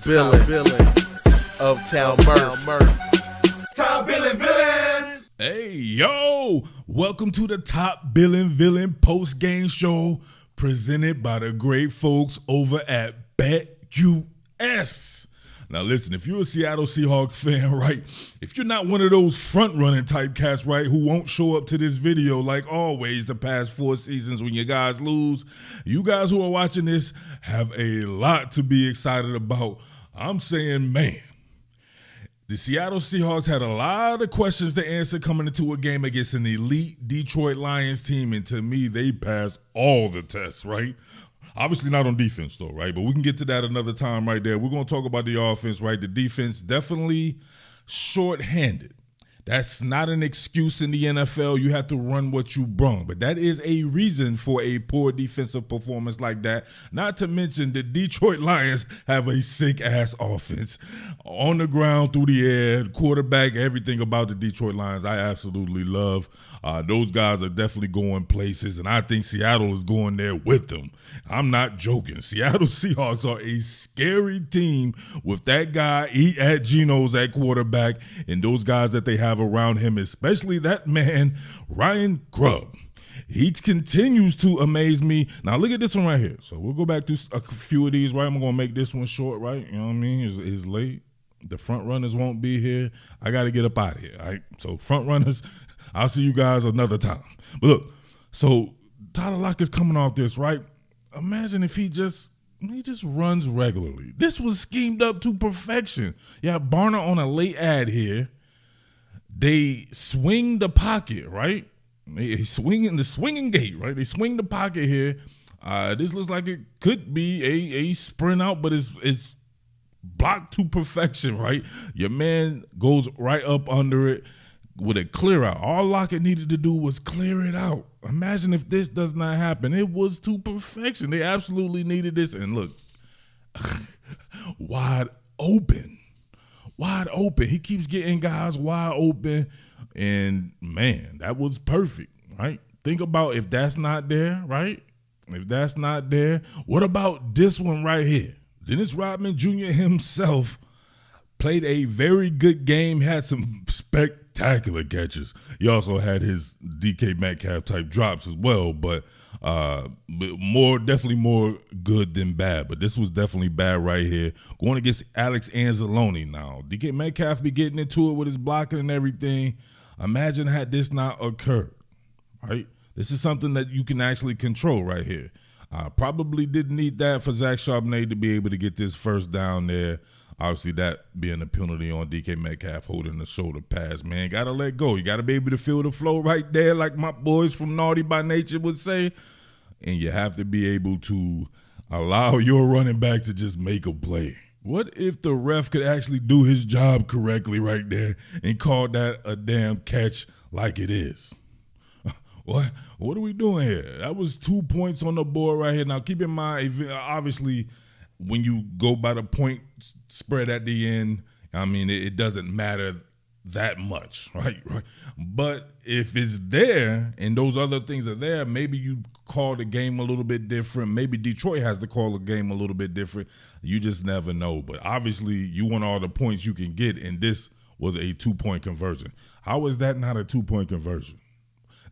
Billin of Town Murph. Top Billin Villain. Hey, yo, welcome to the Top Billin Villain post-game show presented by the great folks over at BetUS. Now listen, if you're a Seattle Seahawks fan, right, if you're not one of those front-running type cats, right, who won't show up to this video like always the past 4 seasons when you guys lose, you guys who are watching this have a lot to be excited about. I'm saying, man, the Seattle Seahawks had a lot of questions to answer coming into a game against an elite Detroit Lions team, and to me, they passed all the tests, right? Obviously not on defense, though, right? But we can get to that another time right there. We're going to talk about the offense, right? The defense definitely shorthanded. That's not an excuse in the NFL. You have to run what you brung. But that is a reason for a poor defensive performance like that. Not to mention the Detroit Lions have a sick-ass offense. On the ground, through the air, quarterback, everything about the Detroit Lions I absolutely love. Those guys are definitely going places, and I think Seattle is going there with them. I'm not joking. Seattle Seahawks are a scary team with that guy at Geno's at quarterback and those guys that they have around him, especially that man, Ryan Grubb. He continues to amaze me. Now, look at this one right here. So we'll go back to a few of these, right? I'm going to make this one short, right? You know what I mean? It's late. The front runners won't be here. I got to get up out of here, all right? So front runners, I'll see you guys another time. But look, so Tyler Lockett's coming off this, right? Imagine if he just runs regularly. This was schemed up to perfection. Yeah, Barner on a late ad here. They swing the pocket, right? They swing in the swinging gate, right? They swing the pocket here. This looks like it could be a sprint out, but it's blocked to perfection, right? Your man goes right up under it with a clear out. All Lockett needed to do was clear it out. Imagine if this does not happen. It was to perfection. They absolutely needed this. And look, wide open. Wide open. He keeps getting guys wide open. And, man, that was perfect, right? Think about if that's not there, right? If that's not there, what about this one right here? Dennis Rodman Jr. himself played a very good game, had some spectacular catches. He also had his DK Metcalf type drops as well, but definitely more good than bad. But this was definitely bad right here. Going against Alex Anzalone now. DK Metcalf be getting into it with his blocking and everything. Imagine had this not occurred, right? This is something that you can actually control right here. Probably didn't need that for Zach Charbonnet to be able to get this first down there. Obviously, that being a penalty on DK Metcalf holding the shoulder pass. Man, got to let go. You got to be able to feel the flow right there like my boys from Naughty by Nature would say. And you have to be able to allow your running back to just make a play. What if the ref could actually do his job correctly right there and call that a damn catch like it is? What are we doing here? That was 2 points on the board right here. Now, keep in mind, obviously, when you go by the point spread at the end, I mean, it doesn't matter that much, right? But if it's there and those other things are there, maybe you call the game a little bit different. Maybe Detroit has to call the game a little bit different. You just never know. But obviously, you want all the points you can get, and this was a 2-point conversion. How is that not a 2-point conversion?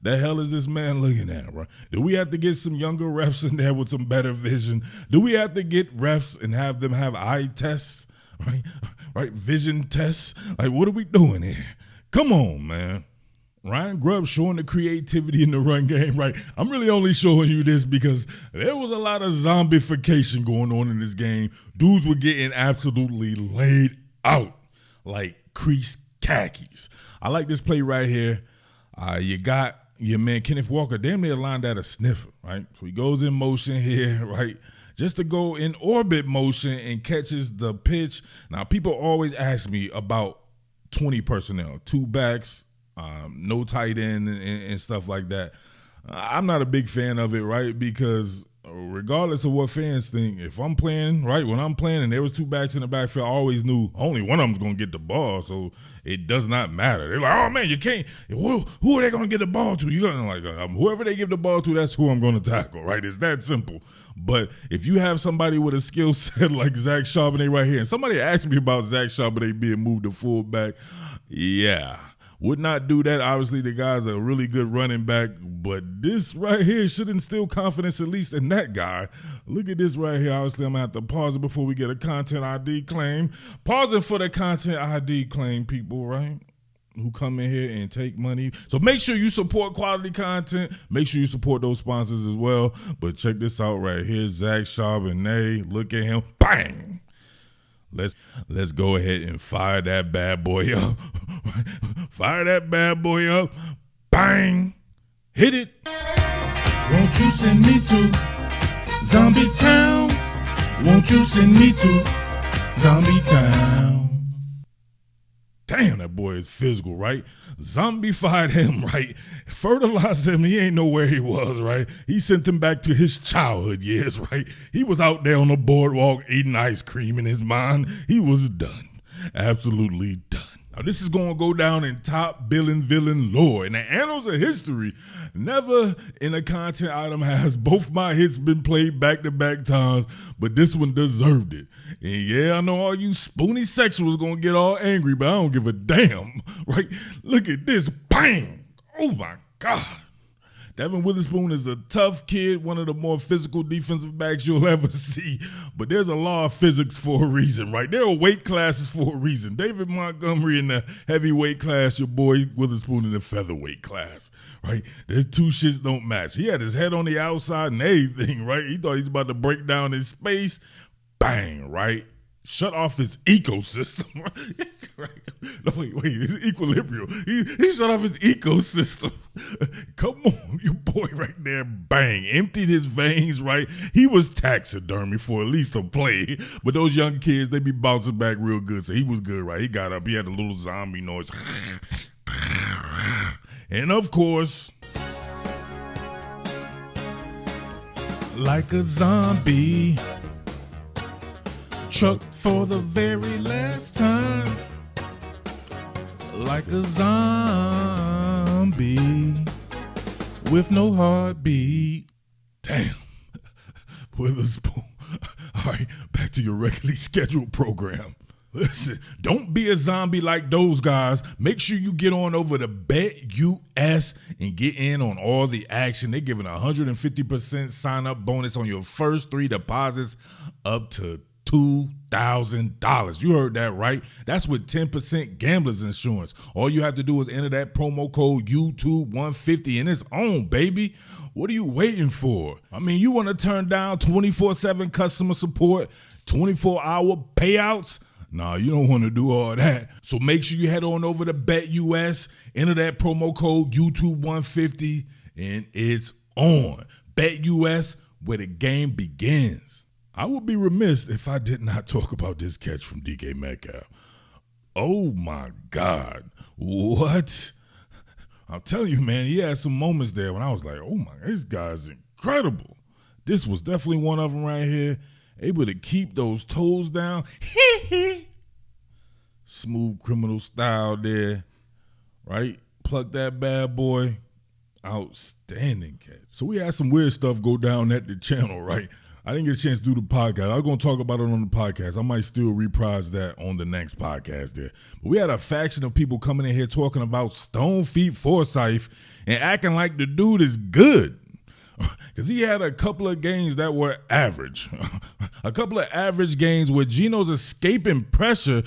The hell is this man looking at, right? Do we have to get some younger refs in there with some better vision? Do we have to get refs and have them have eye tests, right? Vision tests? Like, what are we doing here? Come on, man. Ryan Grubb showing the creativity in the run game, right? I'm really only showing you this because there was a lot of zombification going on in this game. Dudes were getting absolutely laid out like creased khakis. I like this play right here. You got your man Kenneth Walker damn near lined at a sniffer, right? So he goes in motion here, right? Just to go in orbit motion and catches the pitch. Now, people always ask me about 20 personnel, 2 backs, no tight end and stuff like that. I'm not a big fan of it, right? Because regardless of what fans think, if I'm playing, right, when I'm playing and there was two backs in the backfield, I always knew only one of them's going to get the ball, so it does not matter. They're like, oh, man, you can't. Who are they going to get the ball to? You're going to whoever they give the ball to, that's who I'm going to tackle, right? It's that simple. But if you have somebody with a skill set like Zach Charbonnet right here, and somebody asked me about Zach Charbonnet being moved to fullback, yeah. Would not do that. Obviously, the guy's a really good running back, but this right here should instill confidence at least in that guy. Look at this right here. Obviously, I'm going to have to pause it before we get a content ID claim. Pausing for the content ID claim, people, right? Who come in here and take money. So make sure you support quality content. Make sure you support those sponsors as well. But check this out right here. Zach Charbonnet. Look at him. Bang! Let's go ahead and fire that bad boy up. Fire that bad boy up. Bang. Hit it. Won't you send me to Zombie Town? Won't you send me to Zombie Town? Damn, that boy is physical, right? Zombified him, right? Fertilized him. He ain't know where he was, right? He sent him back to his childhood years, right? He was out there on the boardwalk eating ice cream in his mind. He was done. Absolutely done. Now, this is going to go down in top Billin Villain lore. In the annals of history, never in a content item has both my hits been played back-to-back times, but this one deserved it. And yeah, I know all you spoony sexuals going to get all angry, but I don't give a damn, right? Look at this. Bang! Oh, my God. Devin Witherspoon is a tough kid, one of the more physical defensive backs you'll ever see. But there's a law of physics for a reason, right? There are weight classes for a reason. David Montgomery in the heavyweight class, your boy Witherspoon in the featherweight class, right? There's two shits don't match. He had his head on the outside and everything, right? He thought he was about to break down his space. Bang, right? Shut off his ecosystem. Right? No, wait, his equilibrium. He shut off his ecosystem. Come on, your boy right there, bang. Emptied his veins, right? He was taxidermy for at least a play. But those young kids, they be bouncing back real good. So he was good, right? He got up. He had a little zombie noise. And of course, like a zombie, truck for the very last time. Like a zombie with no heartbeat. Damn. Witherspoon. All right, back to your regularly scheduled program. Listen, don't be a zombie like those guys. Make sure you get on over to BetUS and get in on all the action. They're giving a 150% sign-up bonus on your first 3 deposits up to $2,000. You heard that right. That's with 10% gambler's insurance. All you have to do is enter that promo code YouTube150 and it's on, baby. What are you waiting for? I mean, you want to turn down 24/7 customer support, 24-hour payouts? Nah, you don't want to do all that. So make sure you head on over to BetUS, enter that promo code YouTube150, and it's on. BetUS, where the game begins. I would be remiss if I did not talk about this catch from DK Metcalf. Oh, my God. What? I'll tell you, man, he had some moments there when I was like, oh, my, this guy's incredible. This was definitely one of them right here. Able to keep those toes down. Smooth criminal style there, right? Pluck that bad boy. Outstanding catch. So we had some weird stuff go down at the channel, right? I didn't get a chance to do the podcast. I was going to talk about it on the podcast. I might still reprise that on the next podcast there. But we had a faction of people coming in here talking about Stone Feet Forsyth and acting like the dude is good. Because he had a couple of games that were average. A couple of average games where Geno's escaping pressure.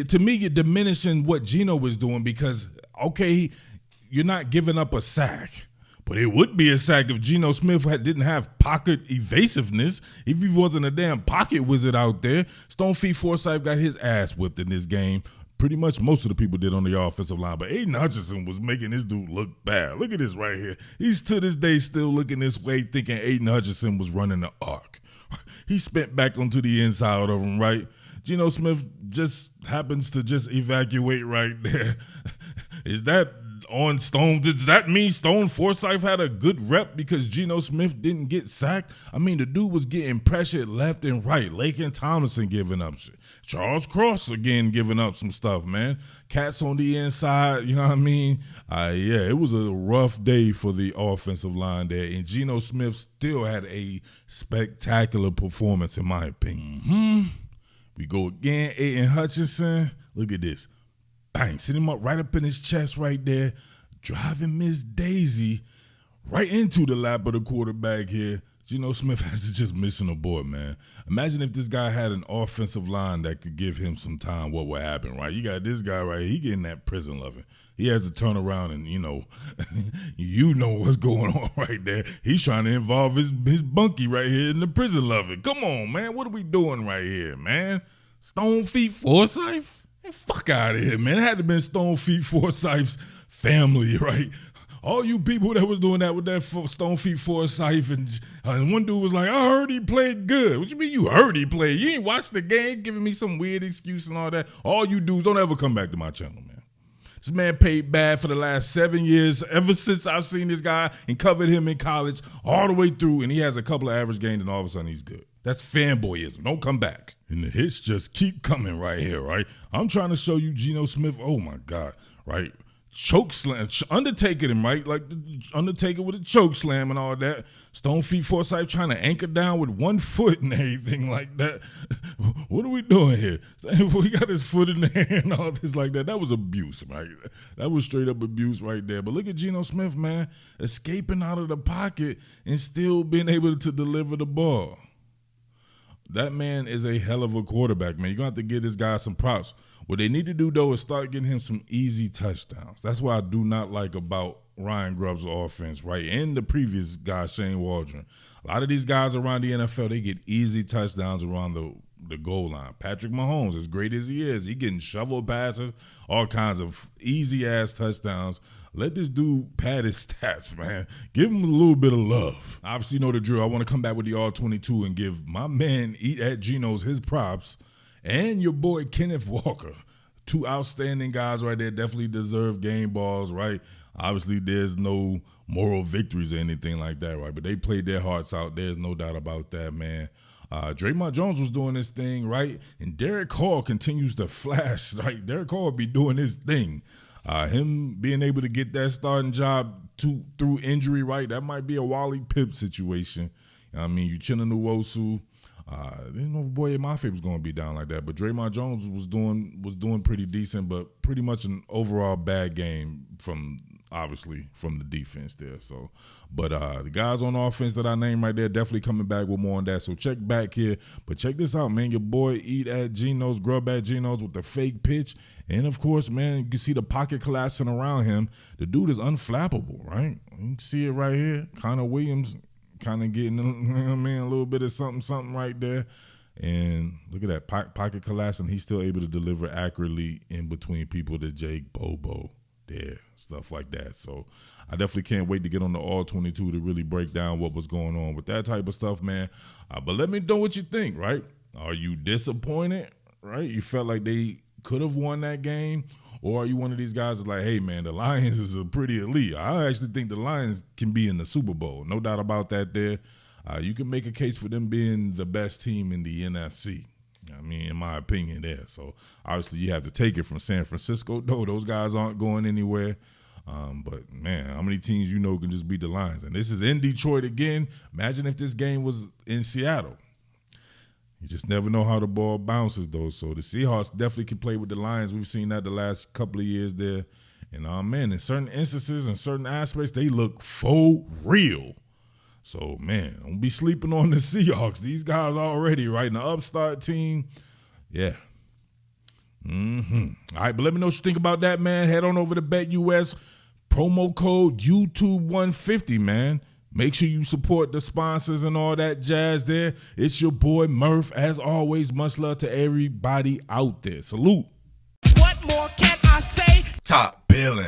To me, you're diminishing what Geno was doing because, okay, you're not giving up a sack. But it would be a sack if Geno Smith didn't have pocket evasiveness. If he wasn't a damn pocket wizard out there. Stone Feet Forsyth got his ass whipped in this game. Pretty much most of the people did on the offensive line. But Aiden Hutchinson was making this dude look bad. Look at this right here. He's to this day still looking this way thinking Aiden Hutchinson was running the arc. He spent back onto the inside of him, right? Geno Smith just happens to just evacuate right there. Is that on Stone. Does that mean Stone Forsythe had a good rep because Geno Smith didn't get sacked? I mean, the dude was getting pressured left and right. Laken Tomlinson giving up shit. Charles Cross again giving up some stuff, man. Cats on the inside, you know what I mean? Yeah, it was a rough day for the offensive line there, and Geno Smith still had a spectacular performance, in my opinion. We go again, Aiden Hutchinson. Look at this. Bang, sit him up right up in his chest right there, driving Miss Daisy right into the lap of the quarterback here. Geno Smith has to just mission aboard, man. Imagine if this guy had an offensive line that could give him some time, what would happen, right? You got this guy right here, he getting that prison loving. He has to turn around and, you know what's going on right there. He's trying to involve his bunkie right here in the prison loving. Come on, man, what are we doing right here, man? Stone Feet Forsythe? Man, fuck out of here, man. It had to have been Stone Feet Forsythe's family, right? All you people that was doing that with that Stone Feet Forsythe, and one dude was like, I heard he played good. What you mean you heard he played? You ain't watched the game, giving me some weird excuse and all that. All you dudes don't ever come back to my channel, man. This man paid bad for the last 7 years, ever since I've seen this guy and covered him in college all the way through, and he has a couple of average games, and all of a sudden he's good. That's fanboyism. Don't come back. And the hits just keep coming right here, right? I'm trying to show you Geno Smith. Oh, my God, right? Choke slam, Undertaker him, right? Like the Undertaker with a choke slam and all that. Stone Feet Forsythe trying to anchor down with 1 foot and everything like that. What are we doing here? We got his foot in the air and all this like that. That was abuse, right? That was straight up abuse right there. But look at Geno Smith, man, escaping out of the pocket and still being able to deliver the ball. That man is a hell of a quarterback, man. You're going to have to give this guy some props. What they need to do, though, is start getting him some easy touchdowns. That's what I do not like about Ryan Grubb's offense, right? And the previous guy, Shane Waldron. A lot of these guys around the NFL, they get easy touchdowns around the goal line. Patrick Mahomes, as great as he is, he getting shovel passes, all kinds of easy-ass touchdowns. Let this dude pad his stats, man. Give him a little bit of love. Obviously, you know the drill. I want to come back with the All-22 and give my man Eat at Geno's his props and your boy Kenneth Walker. 2 outstanding guys right there. Definitely deserve game balls, right? Obviously, there's no moral victories or anything like that, right? But they played their hearts out. There's no doubt about that, man. Draymond Jones was doing his thing, right? And Derek Carr continues to flash, right? Derek Carr be doing his thing. Him being able to get that starting job through injury, right? That might be a Wally Pipp situation. You know what I mean? Uchenna Nwosu. Didn't know boy Mafe was going to be down like that, but Draymond Jones was doing pretty decent, but pretty much an overall bad game from the defense there. So, but the guys on offense that I named right there definitely coming back with more on that. So check back here, but check this out, man. Your boy Eat at Geno's, Grub at Geno's with the fake pitch, and of course, man, you can see the pocket collapsing around him. The dude is unflappable, right? You can see it right here. Connor Williams. Kind of getting, a little bit of something right there. And look at that, pocket collapse, and he's still able to deliver accurately in between people to Jake Bobo there, stuff like that. So I definitely can't wait to get on the All-22 to really break down what was going on with that type of stuff, man. But let me know what you think, right? Are you disappointed, right? You felt like they could have won that game? Or are you one of these guys that's like, hey, man, the Lions is a pretty elite. I actually think the Lions can be in the Super Bowl. No doubt about that there. You can make a case for them being the best team in the NFC. I mean, in my opinion there. So, obviously, you have to take it from San Francisco. No, those guys aren't going anywhere. But, man, how many teams you know can just beat the Lions? And this is in Detroit again. Imagine if this game was in Seattle. You just never know how the ball bounces, though. So the Seahawks definitely can play with the Lions. We've seen that the last couple of years there. And, man, in certain instances and certain aspects, they look for real. So, man, don't be sleeping on the Seahawks. These guys already, right, in the upstart team. Yeah. All right, but let me know what you think about that, man. Head on over to BetUS. Promo code YouTube150, man. Make sure you support the sponsors and all that jazz there. It's your boy Murph. As always, much love to everybody out there. Salute. What more can I say? Top Billin.